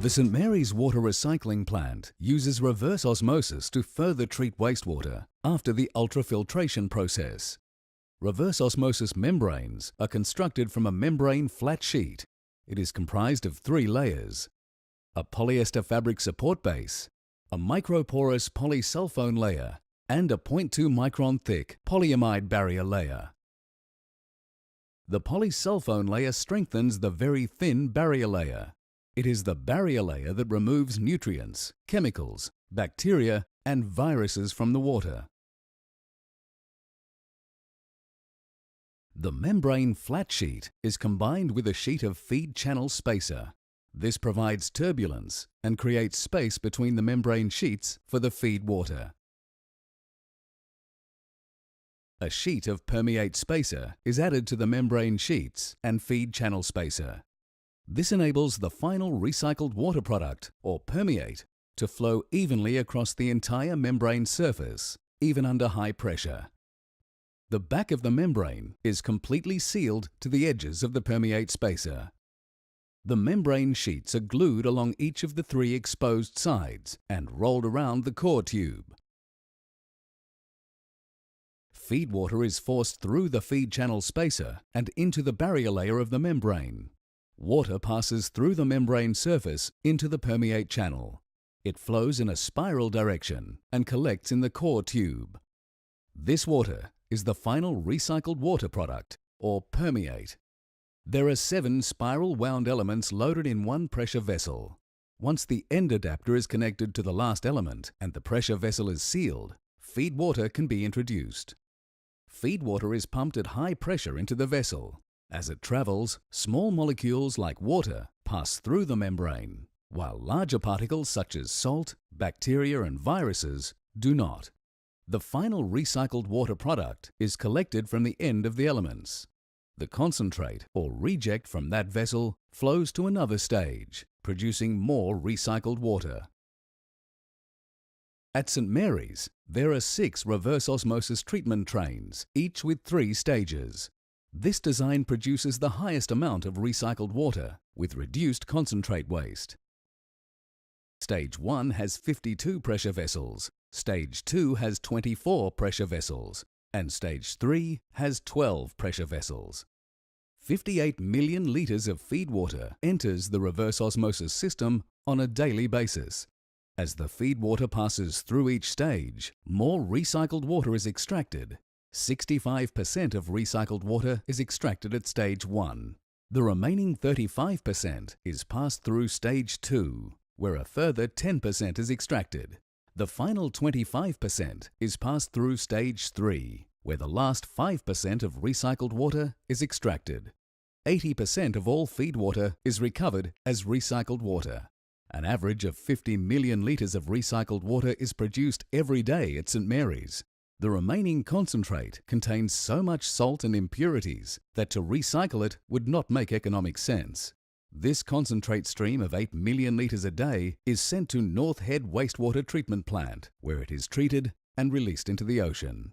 The St Mary's water recycling plant uses reverse osmosis to further treat wastewater after the ultrafiltration process. Reverse osmosis membranes are constructed from a membrane flat sheet. It is comprised of 3 layers: a polyester fabric support base, a microporous polysulfone layer, and a 0.2 micron thick polyamide barrier layer. The polysulfone layer strengthens the very thin barrier layer. It is the barrier layer that removes nutrients, chemicals, bacteria, and viruses from the water. The membrane flat sheet is combined with a sheet of feed channel spacer. This provides turbulence and creates space between the membrane sheets for the feed water. A sheet of permeate spacer is added to the membrane sheets and feed channel spacer. This enables the final recycled water product, or permeate, to flow evenly across the entire membrane surface, even under high pressure. The back of the membrane is completely sealed to the edges of the permeate spacer. The membrane sheets are glued along each of the 3 exposed sides and rolled around the core tube. Feed water is forced through the feed channel spacer and into the barrier layer of the membrane. Water passes through the membrane surface into the permeate channel. It flows in a spiral direction and collects in the core tube. This water is the final recycled water product, or permeate. There are 7 spiral wound elements loaded in one pressure vessel. Once the end adapter is connected to the last element and the pressure vessel is sealed, feed water can be introduced. Feed water is pumped at high pressure into the vessel. As it travels, small molecules like water pass through the membrane, while larger particles such as salt, bacteria, and viruses do not. The final recycled water product is collected from the end of the elements. The concentrate or reject from that vessel flows to another stage, producing more recycled water. At St Mary's, there are 6 reverse osmosis treatment trains, each with 3 stages. This design produces the highest amount of recycled water with reduced concentrate waste. Stage 1 has 52 pressure vessels, Stage 2 has 24 pressure vessels, and Stage 3 has 12 pressure vessels. 58 million litres of feed water enters the reverse osmosis system on a daily basis. As the feed water passes through each stage, more recycled water is extracted. 65% of recycled water is extracted at Stage 1. The remaining 35% is passed through Stage 2, where a further 10% is extracted. The final 25% is passed through Stage 3, where the last 5% of recycled water is extracted. 80% of all feed water is recovered as recycled water. An average of 50 million litres of recycled water is produced every day at St Mary's. The remaining concentrate contains so much salt and impurities that to recycle it would not make economic sense. This concentrate stream of 8 million litres a day is sent to North Head Wastewater Treatment Plant, where it is treated and released into the ocean.